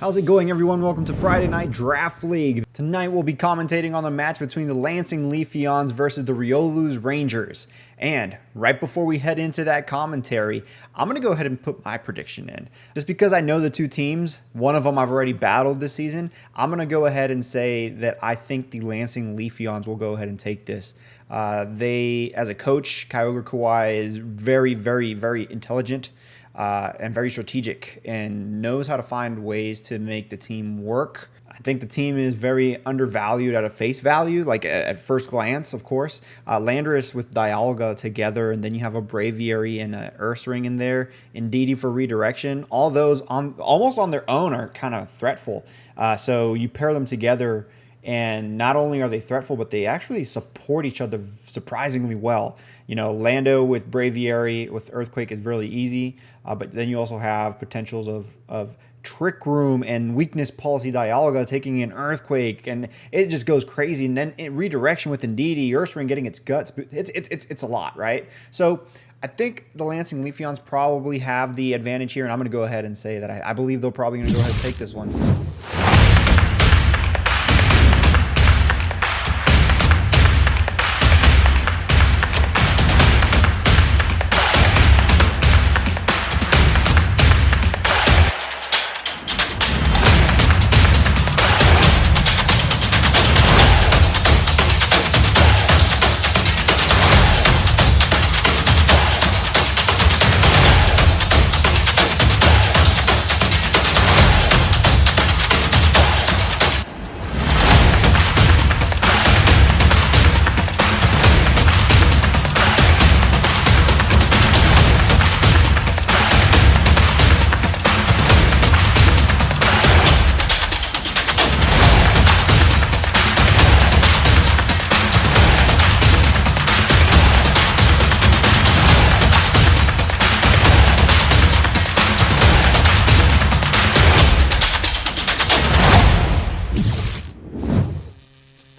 How's it going, everyone? Welcome to Friday Night Draft League. Tonight we'll be commentating on the match between the Lansing Leafeons versus the Riolu Rangers. And right before we head into that commentary, I'm going to go ahead and put my prediction in. Just because I know the two teams, one of them I've already battled this season, I'm going to go ahead and say that I think the Lansing Leafeons will go ahead and take this. They, as a coach, Kyogre Kawhi is very, very, very intelligent. And very strategic and knows how to find ways to make the team work. I think the team is very undervalued at a face value, like at first glance, of course. Landorus with Dialga together, and then you have a Braviary and an Ursaring in there, Indeedee for redirection. All those almost on their own are kind of threatful. So you pair them together, and not only are they threatful, but they actually support each other surprisingly well. You know, Lando with Braviary with Earthquake is really easy, but then you also have potentials of Trick Room and Weakness Policy Dialga taking an Earthquake, and it just goes crazy. And then redirection with Indeedee, Ursaring getting its guts. It's a lot, right? So I think the Lansing Leafeons probably have the advantage here, and I'm going to go ahead and say that I believe they're probably going to go ahead and take this one.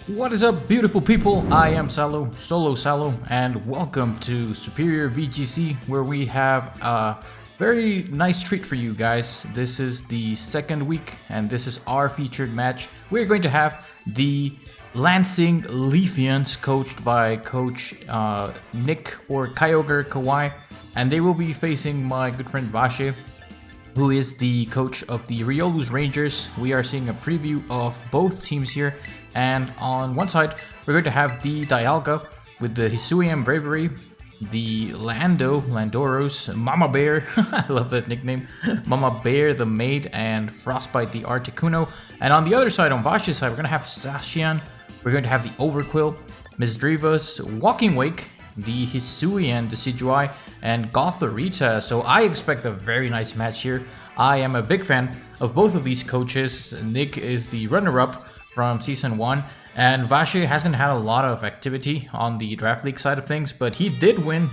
What is up, beautiful people? I am Salo, and welcome to Superior VGC, where we have a very nice treat for you guys. This is the second week, and this is our featured match. We're going to have the Lansing Leafeons, coached by Coach Nick or Kyogre Kawhi, and they will be facing my good friend Vache, who is the coach of the Riolu Rangers. We are seeing a preview of both teams here. And on one side, we're going to have the Dialga with the Hisuian Braviary, the Landoros, Mama Bear, I love that nickname, Mama Bear the Maid, and Frostbite the Articuno. And on the other side, on Vache's side, we're going to have Sashian, we're going to have the Overquill, Misdreavus, Walking Wake, the Hisuian Decidueye, and Gothorita. So I expect a very nice match here. I am a big fan of both of these coaches. Nick is the runner-up from Season 1, and Vache hasn't had a lot of activity on the Draft League side of things, but he did win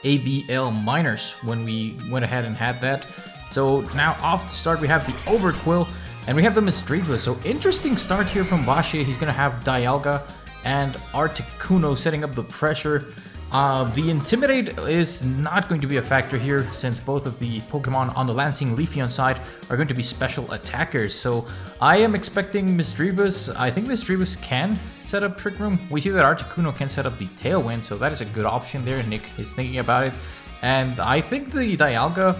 ABL Minors when we went ahead and had that. So now off the start, we have the Overquill, and we have the Misdreavus. So interesting start here from Vache. He's going to have Dialga and Articuno setting up the pressure. The Intimidate is not going to be a factor here, since both of the Pokemon on the Lansing Leafeon side are going to be special attackers. So I am expecting Misdreavus. I think Misdreavus can set up Trick Room. We see that Articuno can set up the Tailwind, so that is a good option there. Nick is thinking about it. And I think the Dialga,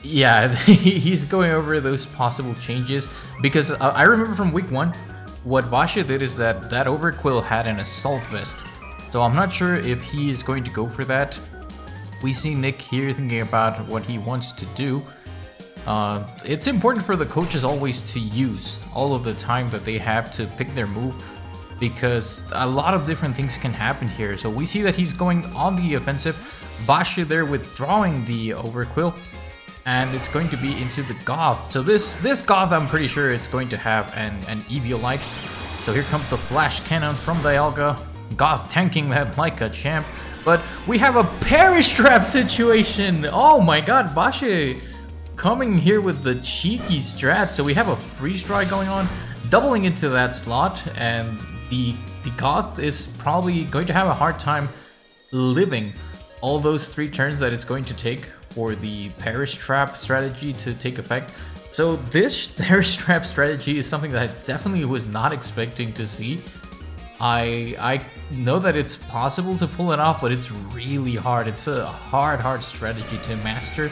yeah, he's going over those possible changes, because I remember from week 1, what Vache did is that Overquill had an Assault Vest. So I'm not sure if he is going to go for that. We see Nick here thinking about what he wants to do. It's important for the coaches always to use all of the time that they have to pick their move, because a lot of different things can happen here. So we see that he's going on the offensive. Vache there withdrawing the Overquill, and it's going to be into the Goth. So this Goth, I'm pretty sure it's going to have an Eviolite. So here comes the Flash Cannon from Dialga. Goth tanking that like a champ, but we have a Perish Trap situation. Oh my god, Vache coming here with the cheeky strat. So we have a Freeze Dry going on, doubling into that slot, and the Goth is probably going to have a hard time living all those 3 turns that it's going to take for the Perish Trap strategy to take effect. So this Thirst Trap strategy is something that I definitely was not expecting to see. I know that it's possible to pull it off, but it's really hard. It's a hard strategy to master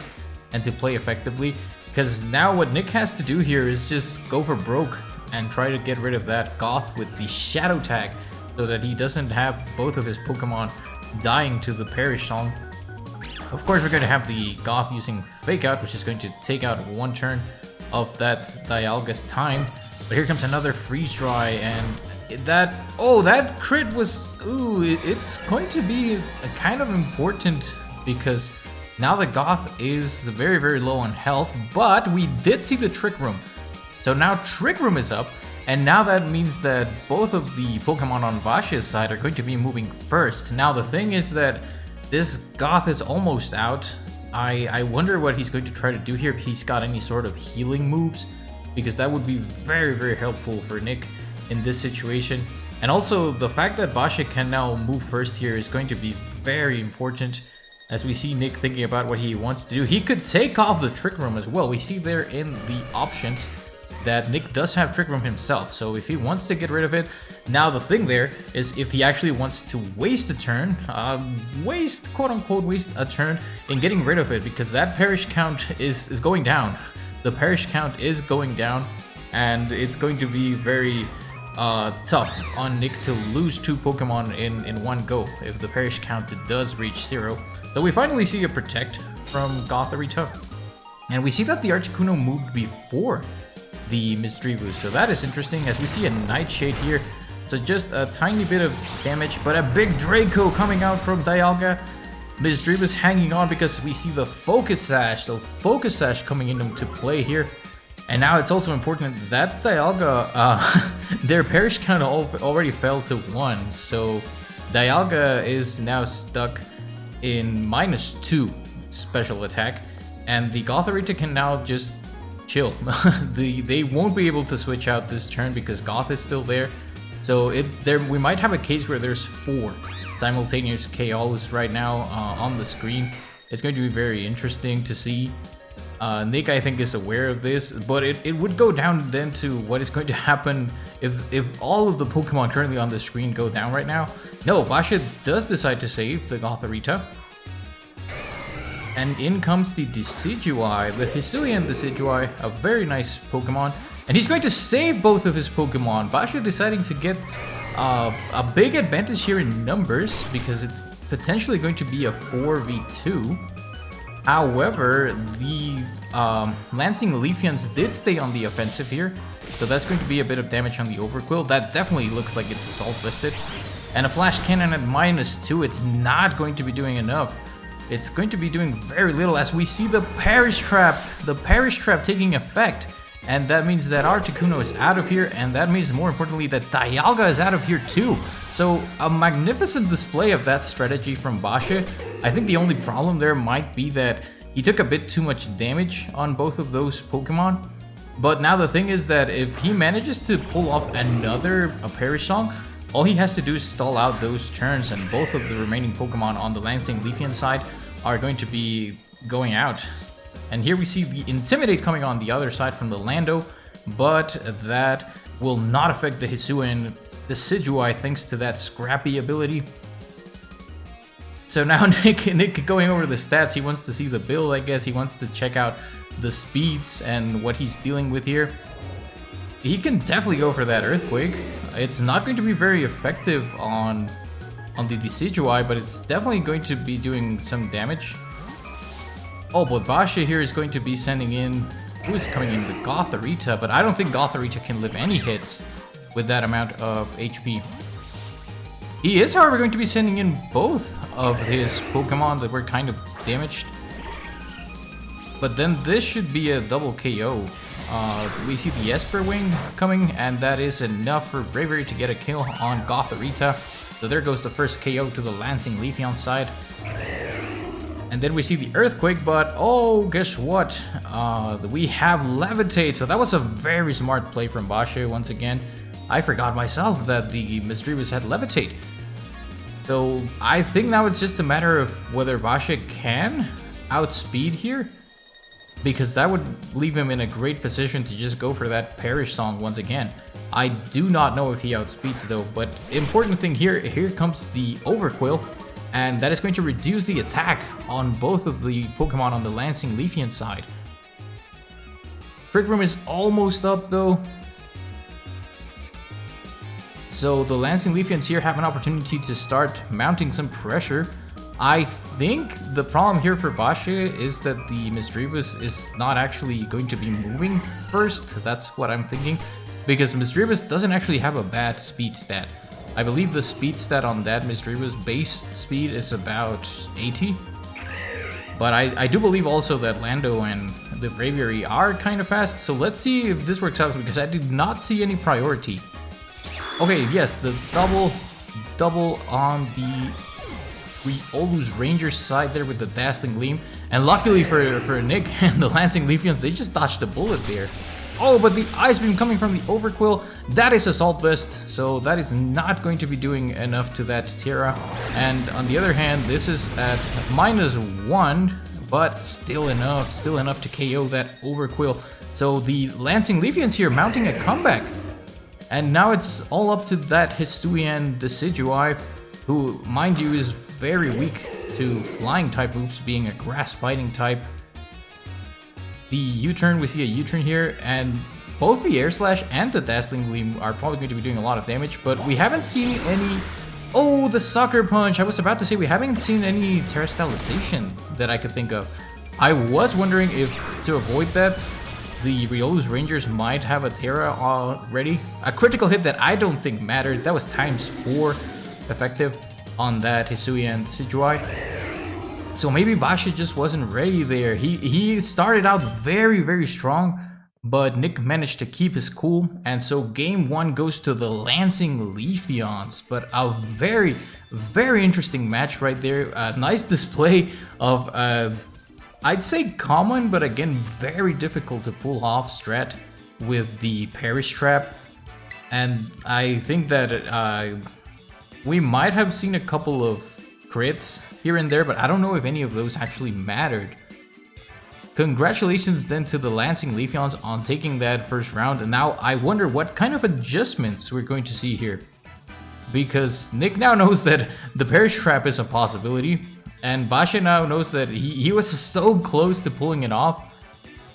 and to play effectively. Because now what Nick has to do here is just go for broke and try to get rid of that Goth with the Shadow Tag so that he doesn't have both of his Pokemon dying to the Perish Song. Of course, we're going to have the Goth using Fake Out, which is going to take out one turn of that Dialga's time. But here comes another Freeze Dry, and that crit was, it's going to be a kind of important because now the Goth is very low on health, but we did see the Trick Room. So now Trick Room is up, and now that means that both of the Pokemon on Vasha's side are going to be moving first. Now the thing is that this Goth is almost out. I wonder what he's going to try to do here, if he's got any sort of healing moves, because that would be very helpful for Nick in this situation. And also the fact that Vasha can now move first here is going to be very important, as we see Nick thinking about what he wants to do. He could take off the Trick Room as well. We see there in the options that Nick does have Trick Room himself, so if he wants to get rid of it. Now the thing there is if he actually wants to waste a turn, quote-unquote waste a turn in getting rid of it, because that Perish count is going down. The Perish count is going down, and it's going to be very tough on Nick to lose 2 Pokemon in one go if the Perish count does reach 0. So we finally see a Protect from Gothorita, and we see that the Articuno moved before the Misdreavus, so that is interesting, as we see a Nightshade here. So just a tiny bit of damage, but a big Draco coming out from Dialga. Misdreavus hanging on because we see the Focus Sash, so Focus Sash coming into play here. And now it's also important that Dialga, their Perish count already fell to 1, so Dialga is now stuck in -2 special attack, and the Gothorita can now just chill. They won't be able to switch out this turn because Goth is still there. So we might have a case where there's 4 simultaneous KOs right now on the screen. It's going to be very interesting to see. Nick, I think, is aware of this, but it would go down then to what is going to happen if all of the Pokemon currently on the screen go down right now. No, Vasha does decide to save the Gothorita. And in comes the Decidueye, the Hisuian Decidueye, a very nice Pokemon. And he's going to save both of his Pokemon. Vasha deciding to get a big advantage here in numbers, because it's potentially going to be a 4v2. However, the Lansing Leafeons did stay on the offensive here, so that's going to be a bit of damage on the Overquill. That definitely looks like it's Assault Vested. And a Flash Cannon at -2, it's not going to be doing enough. It's going to be doing very little, as we see the Perish Trap taking effect. And that means that Articuno is out of here, and that means, more importantly, that Dialga is out of here too. So a magnificent display of that strategy from Vasha. I think the only problem there might be that he took a bit too much damage on both of those Pokemon. But now the thing is that if he manages to pull off another Perish Song, all he has to do is stall out those turns, and both of the remaining Pokemon on the Lansing Leafeon side are going to be going out. And here we see the Intimidate coming on the other side from the Lando, but that will not affect the Hisuian Decidueye thanks to that Scrappy ability. So now Nick going over the stats, he wants to see the build, I guess. He wants to check out the speeds and what he's dealing with here. He can definitely go for that Earthquake. It's not going to be very effective on the Decidueye, but it's definitely going to be doing some damage. Oh, but Vasha here is going to be sending in... Who is coming in? The Gothorita, but I don't think Gothorita can live any hits with that amount of HP. He is, however, going to be sending in both of his Pokemon that were kind of damaged. But then this should be a double KO. We see the Esper Wing coming, and that is enough for Bravery to get a kill on Gothorita. So there goes the first KO to the Lansing Leafeon side. And then we see the Earthquake, but oh, guess what? We have Levitate, so that was a very smart play from Vasha once again. I forgot myself that the Misdreavus had Levitate. So I think now it's just a matter of whether Vasha can outspeed here. because that would leave him in a great position to just go for that Perish song once again. I do not know if he outspeeds though, but important thing here comes the Overquill, and that is going to reduce the attack on both of the Pokemon on the Lansing Leafeon side. Trick Room is almost up though. So the Lansing Leafeons here have an opportunity to start mounting some pressure. I think the problem here for Bashe is that the Misdreavus is not actually going to be moving first. That's what I'm thinking, because Misdreavus doesn't actually have a bad speed stat. I believe the speed stat on that Misdreavus base speed is about 80. But I do believe also that Lando and the Braviary are kind of fast. So let's see if this works out, because I did not see any priority. Okay, yes, the double on the Riolu's Rangers side there with the Dazzling Gleam. And luckily for Nick and the Lansing Leafeons, they just dodged a bullet there. Oh, but the Ice Beam coming from the Overquill, that is Assault Vest, so that is not going to be doing enough to that Tierra. And on the other hand, this is at -1, but still enough to KO that Overquill. So the Lansing Leafeons here mounting a comeback. And now it's all up to that Hisuian Decidueye, who, mind you, is very weak to flying type moves, being a grass fighting type. The U-turn, we see a U-turn here, and both the Air Slash and the Dazzling Gleam are probably going to be doing a lot of damage, but we haven't seen any... Oh, the Sucker Punch! I was about to say we haven't seen any Terastallization that I could think of. I was wondering if, to avoid that, the Riolu's Rangers might have a Terra already. A critical hit that I don't think mattered. That was ×4 effective on that Hisuian Decidueye. So maybe Bashe just wasn't ready there. He started out very strong, but Nick managed to keep his cool, and so game 1 goes to the Lansing Leafeons. But a very interesting match right there. A nice display of I'd say common, but again very difficult to pull off strat with the Perish Trap. And I think that we might have seen a couple of crits here and there, but I don't know if any of those actually mattered. Congratulations then to the Lansing Leafeons on taking that first round, and now I wonder what kind of adjustments we're going to see here. Because Nick now knows that the Perish Trap is a possibility, and Bashe now knows that he was so close to pulling it off.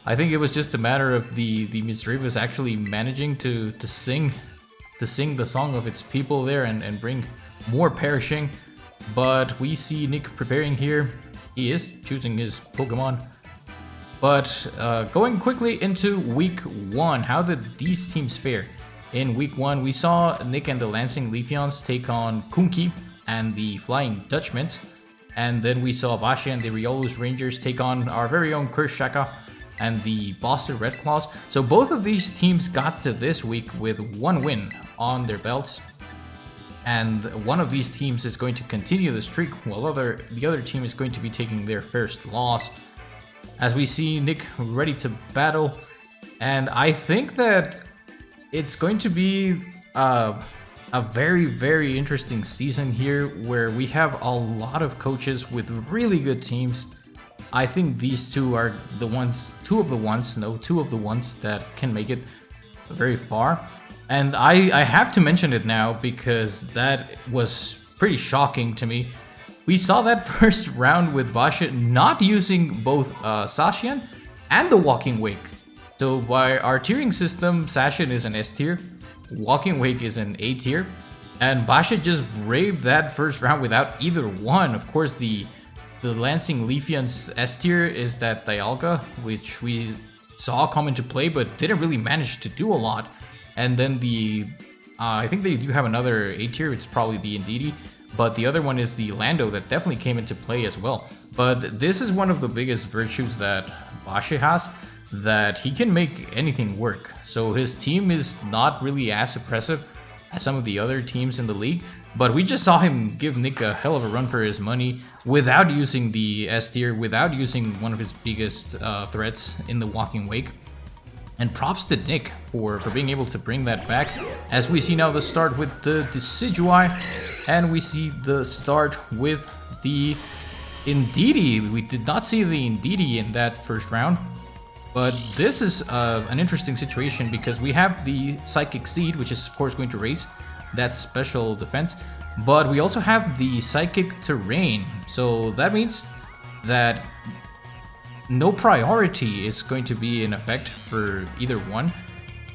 I think it was just a matter of the Misdreavus actually managing to sing the song of its people there and bring more perishing. But we see Nick preparing here. He is choosing his Pokemon. But going quickly into week 1, how did these teams fare? In week 1, we saw Nick and the Lansing Leafeons take on Kunki and the Flying Dutchmans. And then we saw Bashe and the Riolu's Rangers take on our very own Kershaka and the Boston Red Claws. So both of these teams got to this week with 1 win on their belts. And one of these teams is going to continue the streak, while the other team is going to be taking their first loss. As we see Nick ready to battle. And I think that it's going to be a very interesting season here, where we have a lot of coaches with really good teams. I think these two are two of the ones that can make it very far. And I have to mention it now because that was pretty shocking to me. We saw that first round with Bashe not using both Sashian and the Walking Wake. So by our tiering system, Sashian is an S tier, Walking Wake is an A tier, and Bashe just braved that first round without either one. Of course, the Lansing Leafeons S tier is that Dialga, which we saw come into play but didn't really manage to do a lot. And then I think they do have another A tier, it's probably the Indeedee, but the other one is the Lando that definitely came into play as well. But this is one of the biggest virtues that Bashe has, that he can make anything work. So his team is not really as oppressive as some of the other teams in the league, but we just saw him give Nick a hell of a run for his money without using the S tier, without using one of his biggest threats in the Walking Wake. And props to Nick for being able to bring that back. As we see now the start with the Decidueye, and we see the start with the Indeedee. We did not see the Indeedee in that first round. But this is an interesting situation because we have the Psychic Seed, which is of course going to raise that special defense, but we also have the Psychic Terrain. So that means that no priority is going to be in effect for either one,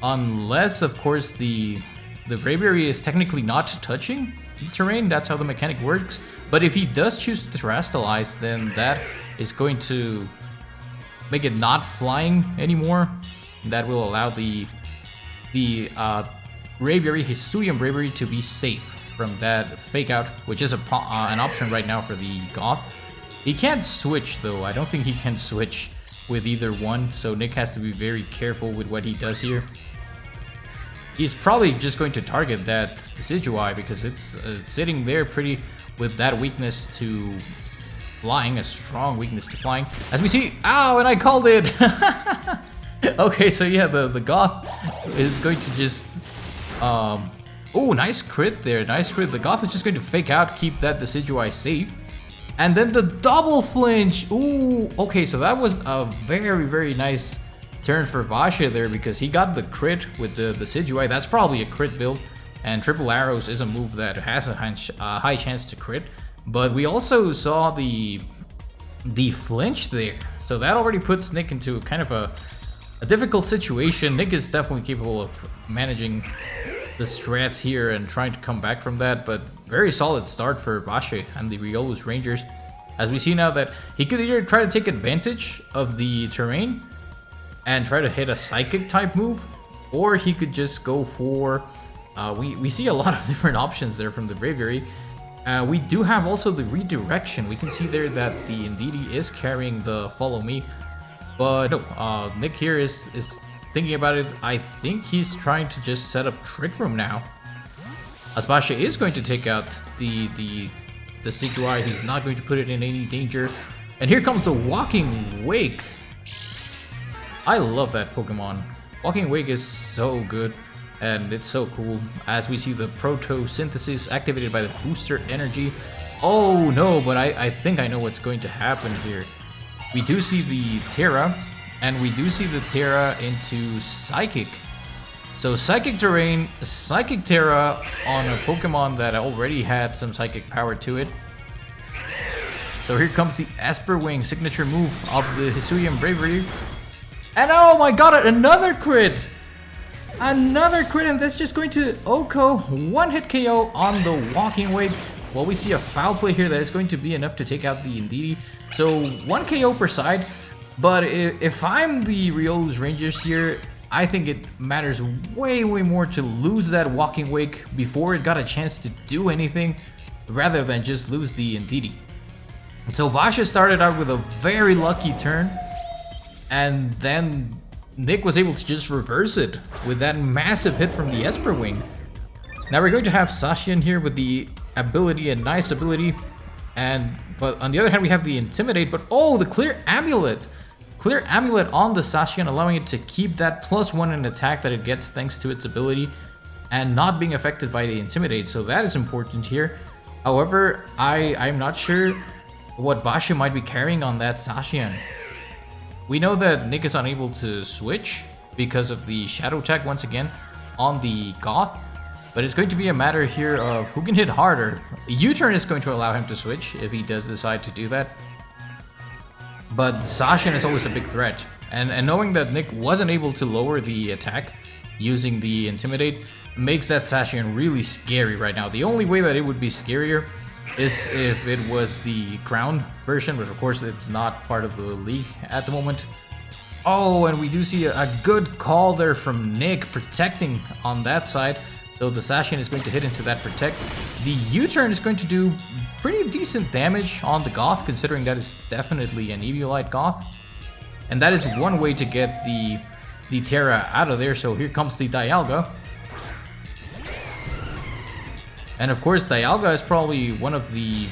unless of course the Bravery is technically not touching the terrain. That's how the mechanic works. But if he does choose to terrestrialize, then that is going to make it not flying anymore. That will allow the Bravery, Hisuian Bravery, to be safe from that fake out, which is an option right now for the Goth. He can't switch though. I don't think he can switch with either one, so Nick has to be very careful with what he does here. He's probably just going to target that Decidueye because it's sitting there pretty with that weakness to flying, a strong weakness to flying. As we see, ow, and I called it! Okay, so yeah, the Goth is going to just, oh, nice crit there, nice crit. The Goth is just going to fake out, keep that Decidueye safe. And then the double flinch, ooh, okay, so that was a very, very nice turn for Vasha there because he got the crit with the Decidueye. That's probably a crit build, and triple arrows is a move that has a high chance to crit. But we also saw the flinch there, so that already puts Nick into kind of a difficult situation. Nick is definitely capable of managing the strats here and trying to come back from that, but very solid start for Vasha and the Riolu's Rangers. As we see now that he could either try to take advantage of the terrain and try to hit a psychic type move, or he could just go for we see a lot of different options there from the Bravery. We do have also the redirection. We can see there that the Indeedee is carrying the follow me, but no, Nick here is thinking about it. I think he's trying to just set up Trick Room now. Vasha is going to take out the Decidueye. He's not going to put it in any danger. And here comes the Walking Wake. I love that Pokemon. Walking Wake is so good and it's so cool. As we see the Proto-Synthesis activated by the Booster Energy. Oh no, but I think I know what's going to happen here. We do see the Terra, and we do see the Terra into Psychic. So Psychic Terrain, Psychic Terra on a Pokemon that already had some Psychic power to it. So here comes the Esper Wing signature move of the Hisuian Bravery. And oh my god, another crit! Another crit, and that's just going to Oko. One hit KO on the Walking Wake. Well, we see a foul play here that is going to be enough to take out the Indeedee. So 1 KO per side. But if I'm the Riolu's Rangers here, I think it matters way more to lose that Walking Wake before it got a chance to do anything, rather than just lose the Indeedee. So Vasha started out with a very lucky turn, and then Nick was able to just reverse it with that massive hit from the Esper Wing. Now we're going to have Zacian here with the ability, a nice ability, but on the other hand we have the Intimidate, but oh, the Clear Amulet! Clear Amulet on the Zacian, allowing it to keep that +1 in attack that it gets thanks to its ability, and not being affected by the Intimidate, so that is important here. However, I'm not sure what Vasha might be carrying on that Zacian. We know that Nick is unable to switch because of the Shadow Tag once again on the Goth, but it's going to be a matter here of who can hit harder. A U-turn is going to allow him to switch if he does decide to do that. But Zacian is always a big threat, and knowing that Nick wasn't able to lower the attack using the Intimidate makes that Zacian really scary right now. The only way that it would be scarier is if it was the ground version, but of course it's not part of the league at the moment. Oh, and we do see a good call there from Nick, protecting on that side. So the Zacian is going to hit into that protect. The U-turn is going to do pretty decent damage on the Goth, considering that is definitely an Eviolite Goth. And that is one way to get the Terra out of there. So here comes the Dialga. And of course, Dialga is probably one of the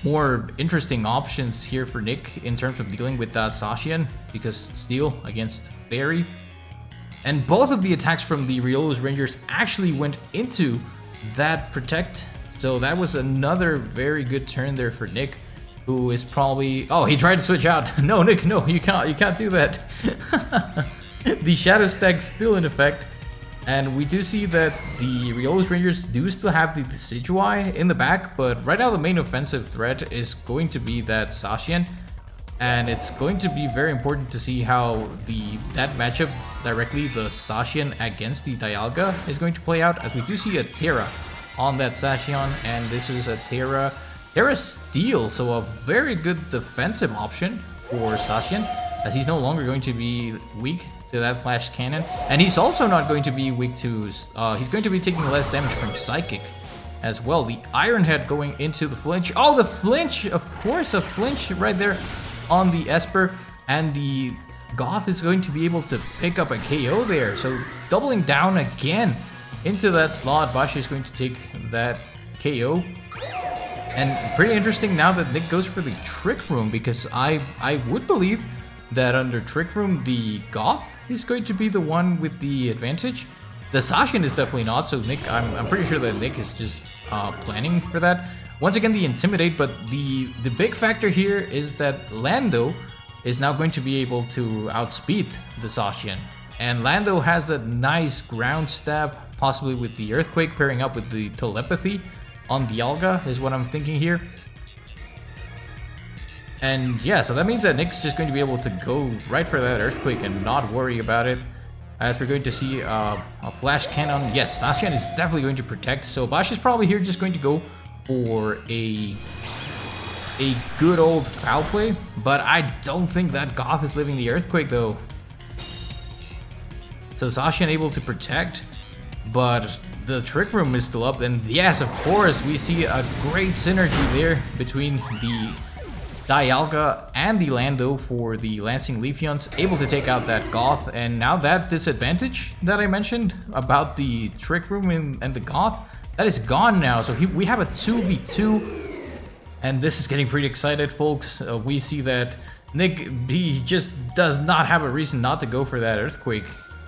more interesting options here for Nick in terms of dealing with that Zacian, because Steel against Fairy. And both of the attacks from the Riolu's Rangers actually went into that Protect. So that was another very good turn there for Nick, who is probably... Oh, he tried to switch out. No, Nick, no, you can't do that. The Shadow Stag's still in effect. And we do see that the Riolu's Rangers do still have the Decidueye in the back, but right now the main offensive threat is going to be that Zacian. And it's going to be very important to see how that matchup directly, the Zacian against the Dialga, is going to play out, as we do see a Terra on that Zacian, and this is a Terra Steel, so a very good defensive option for Zacian, as he's no longer going to be weak to that Flash Cannon, and he's also not going to be weak to, he's going to be taking less damage from Psychic as well. The Iron Head going into the flinch. Oh, the flinch! Of course, a flinch right there on the Esper, and the Goth is going to be able to pick up a KO there, so doubling down again into that slot. Bashi is going to take that KO. And pretty interesting now that Nick goes for the Trick Room, because I would believe that under Trick Room, the Goth is going to be the one with the advantage. The Zacian is definitely not, so Nick, I'm pretty sure that Nick is just planning for that. Once again, the Intimidate, but the big factor here is that Lando is now going to be able to outspeed the Zacian. And Lando has a nice ground stab, possibly with the Earthquake, pairing up with the Telepathy on the Dialga, is what I'm thinking here. And yeah, so that means that Nick's just going to be able to go right for that Earthquake and not worry about it. As we're going to see a Flash Cannon. Yes, Zacian is definitely going to protect. So Bash is probably here just going to go for a good old foul play. But I don't think that Goth is living the Earthquake though. So Zacian able to protect, but the Trick Room is still up. And yes, of course, we see a great synergy there between the Dialga and the Lando for the Lansing Leafeons, able to take out that Goth. And now that disadvantage that I mentioned about the Trick Room and the Goth, that is gone now. So we have a 2v2, and this is getting pretty excited, folks. We see that Nick, he just does not have a reason not to go for that Earthquake.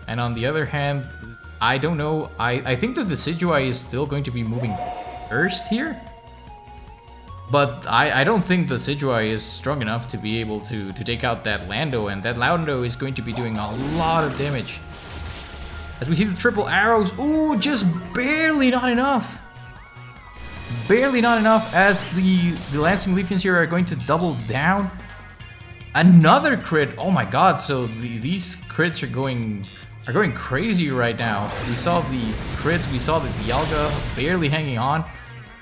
And on the other hand, I don't know, I think that the Decidueye is still going to be moving first here. But I don't think the Decidueye is strong enough to be able to take out that Lando, and that Lando is going to be doing a lot of damage. As we see the triple arrows, ooh, just barely not enough. Barely not enough, as the Lansing Leafeons here are going to double down. Another crit, oh my god, so these crits are going crazy right now. We saw the crits, we saw the Dialga barely hanging on.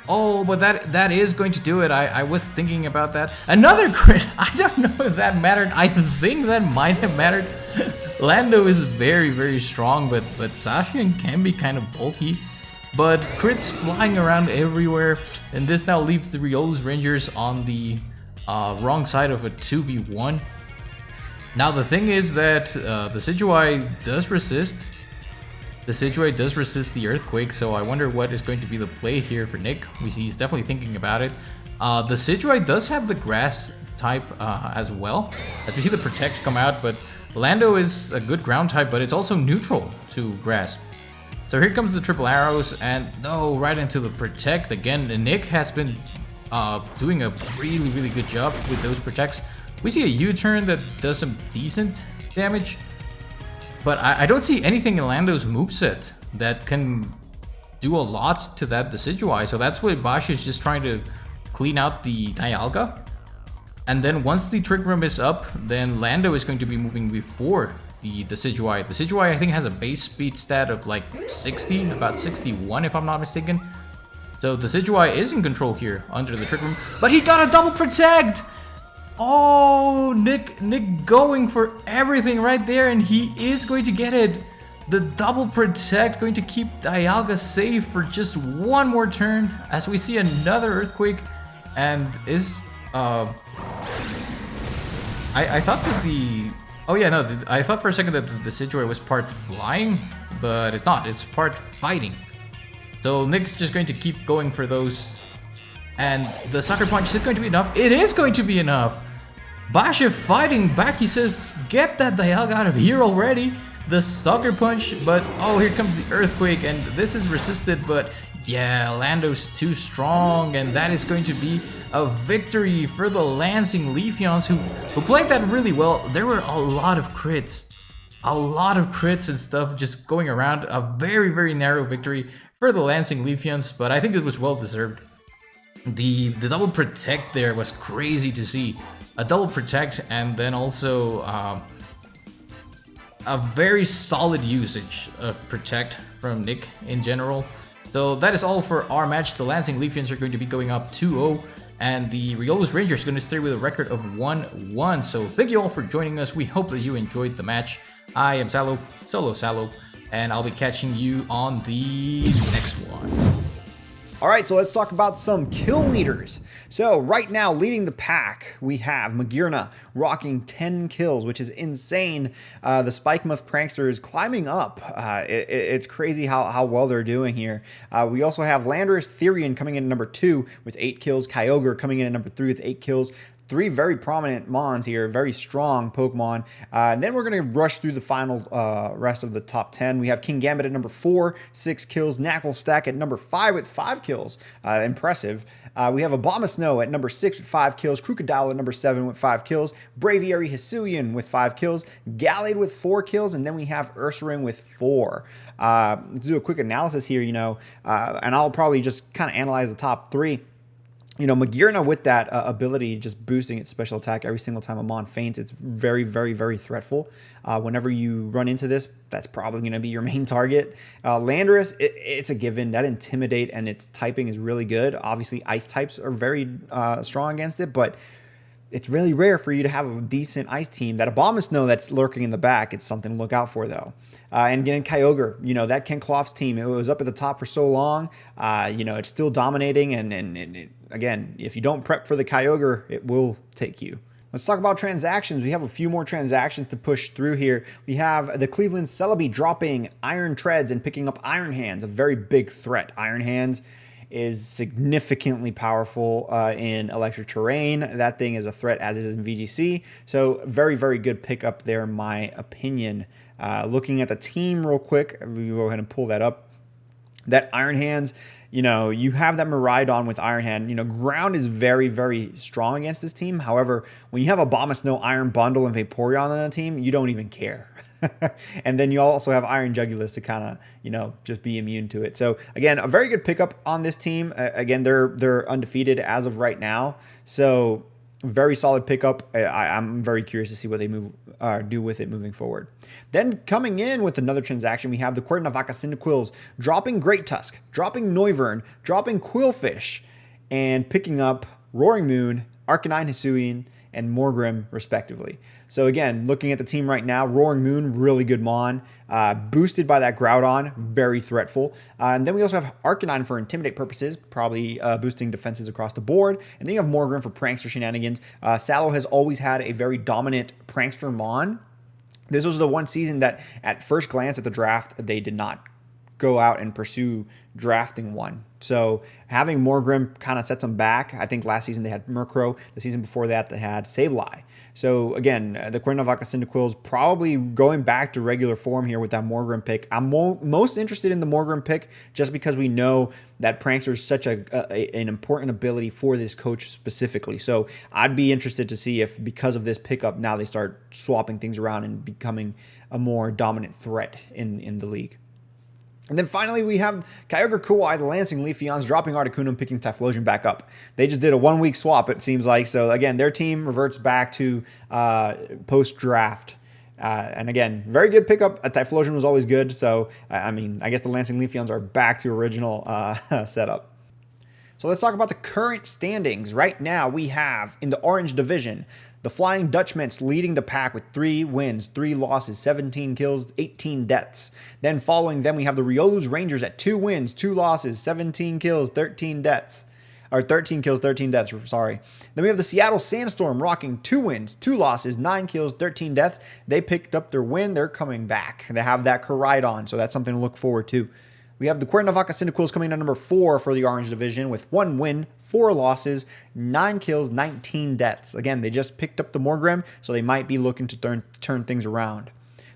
Oh, but that is going to do it. I was thinking about that. Another crit! I don't know if that mattered. I think that might have mattered. Lando is very, very strong, but Zacian can be kind of bulky. But crits flying around everywhere, and this now leaves the Riolu's Rangers on the wrong side of a 2v1. Now the thing is that the Decidueye does resist. The Decidueye does resist the Earthquake, so I wonder what is going to be the play here for Nick. We see he's definitely thinking about it. The Decidueye does have the Grass type as well, as we see the Protect come out, but Lando is a good ground type, but it's also neutral to Grass. So here comes the triple arrows, and no, right into the Protect again. And Nick has been doing a really, really good job with those Protects. We see a U-turn that does some decent damage. But I don't see anything in Lando's moveset that can do a lot to that Decidueye. So that's what Bash is just trying to clean out the Dialga. And then once the Trick Room is up, then Lando is going to be moving before the Decidueye. The Decidueye, I think, has a base speed stat of like 60, about 61 if I'm not mistaken. So the Decidueye is in control here under the Trick Room. But he got a double Protect! Oh, Nick going for everything right there, and he is going to get it. The double Protect going to keep Dialga safe for just one more turn, as we see another Earthquake. And is I thought that I thought for a second that the Decidueye was part flying, but it's not. It's part fighting. So Nick's just going to keep going for those. And the Sucker Punch is going to be enough. It is going to be enough. Basha fighting back. He says, get that Dialga out of here already. The Sucker Punch, but oh, here comes the Earthquake, and this is resisted, but Yeah, Lando's too strong, and that is going to be a victory for the Lansing Leafeons, who played that really well. There were a lot of crits and stuff just going around. A very, very narrow victory for the Lansing Leafeons, but I think it was well deserved. The double protect there was crazy to see. A double protect, and then also a very solid usage of protect from Nick in general. So that is all for our match. The Lansing Leafeons are going to be going up 2-0, and the Riolu's Rangers are going to stay with a record of 1-1. So thank you all for joining us. We hope that you enjoyed the match. I am Salo, Solo Salo, and I'll be catching you on the next one. All right, so let's talk about some kill leaders. So right now, leading the pack, we have Magirna rocking 10 kills, which is insane. The Spikemuth Prankster is climbing up. It's crazy how well they're doing here. We also have Landorus Therian coming in at number 2 with 8 kills. Kyogre coming in at number 3 with 8 kills. 3 very prominent Mons here, very strong Pokemon. And then we're going to rush through the final rest of the top 10. We have King Gambit at number 4, 6 kills. Knuckle Stack at number 5 with 5 kills. Impressive. We have Abomasnow at number 6 with 5 kills. Crocodile at number 7 with 5 kills. Braviary Hisuian with 5 kills. Gallade with 4 kills. And then we have Ursaring with 4. Let's do a quick analysis here, and I'll probably just kind of analyze the top 3. Magirna with that ability, just boosting its special attack every single time a Mon faints, it's very, very, very threatful. Whenever you run into this, that's probably going to be your main target. Landorus, it's a given. That Intimidate and its typing is really good. Obviously, Ice types are very strong against it, but it's really rare for you to have a decent Ice team. That Abomasnow that's lurking in the back, it's something to look out for, though. And again, Kyogre, that Ken Clought's team, it was up at the top for so long. It's still dominating. And again, if you don't prep for the Kyogre, it will take you. Let's talk about transactions. We have a few more transactions to push through here. We have the Cleveland Celebi dropping Iron Treads and picking up Iron Hands, a very big threat. Iron Hands is significantly powerful in electric terrain. That thing is a threat, as is in VGC. So very, very good pickup there, in my opinion. Looking at the team real quick, we go ahead and pull that up. That Iron Hands, you have that Miraidon with Iron Hand. Ground is very, very strong against this team. However, when you have Abomasnow, Iron Bundle, and Vaporeon on the team, you don't even care. And then you also have Iron Jugulus to kind of, just be immune to it. So again, a very good pickup on this team. Again, they're undefeated as of right now. So very solid pickup. I'm very curious to see what they do with it moving forward. Then coming in with another transaction, we have the Cuernavaca Cyndaquils dropping Great Tusk, dropping Noivern, dropping Quillfish, and picking up Roaring Moon, Arcanine Hisuian, and Morgrim, respectively. So again, looking at the team right now, Roaring Moon, really good Mon. Boosted by that Groudon, very threatful. And then we also have Arcanine for Intimidate purposes, probably boosting defenses across the board. And then you have Morgrim for Prankster shenanigans. Salo has always had a very dominant Prankster Mon. This was the one season that, at first glance at the draft, they did not go out and pursue drafting one. So having Morgrim kind of sets them back. I think last season they had Murkrow. The season before that they had Sableye. So again, the Cuernavaca Cyndaquils probably going back to regular form here with that Morgrim pick. I'm most interested in the Morgrim pick just because we know that Prankster is such an important ability for this coach specifically. So I'd be interested to see if, because of this pickup, now they start swapping things around and becoming a more dominant threat in the league. And then finally, we have Kyogre Kuwai, the Lansing Leafeons, dropping Articuno, picking Typhlosion back up. They just did a 1-week swap, it seems like. So again, their team reverts back to post-draft. And again, very good pickup. Typhlosion was always good. So, I guess the Lansing Leafeons are back to original setup. So let's talk about the current standings. Right now, we have, in the Orange Division, the Flying Dutchman's leading the pack with 3 wins, 3 losses, 17 kills, 18 deaths. Then following them, we have the Riolu's Rangers at 2 wins, 2 losses, 17 kills, 13 deaths. Or 13 kills, 13 deaths, sorry. Then we have the Seattle Sandstorm rocking 2 wins, 2 losses, 9 kills, 13 deaths. They picked up their win. They're coming back. They have that Koraidon, so that's something to look forward to. We have the Cuernavaca Cyndaquils coming in at number 4 for the Orange Division with 1 win, 4 losses, 9 kills, 19 deaths. Again, they just picked up the Morgrim, so they might be looking to turn things around.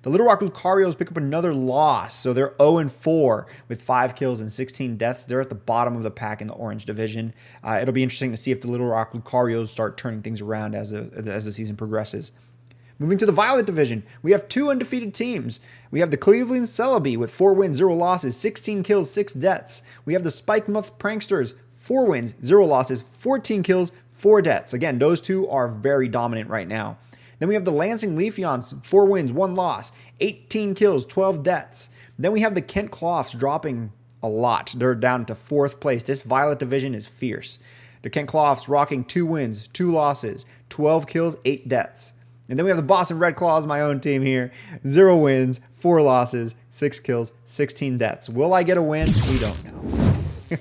The Little Rock Lucarios pick up another loss, so they're 0-4 with 5 kills and 16 deaths. They're at the bottom of the pack in the orange division. It'll be interesting to see if the Little Rock Lucarios start turning things around as the season progresses. Moving to the Violet Division, we have 2 undefeated teams. We have the Cleveland Celebi with 4 wins, 0 losses, 16 kills, 6 deaths. We have the Spike Muff Pranksters, 4 wins, 0 losses, 14 kills, 4 deaths. Again, those two are very dominant right now. Then we have the Lansing Leafeons, 4 wins, 1 loss, 18 kills, 12 deaths. Then we have the Kent Cloths dropping a lot. They're down to 4th place. This Violet Division is fierce. The Kent Cloths rocking 2 wins, 2 losses, 12 kills, 8 deaths. And then we have the Boston Red Claws, my own team here. 0 wins, 4 losses, 6 kills, 16 deaths. Will I get a win? We don't know.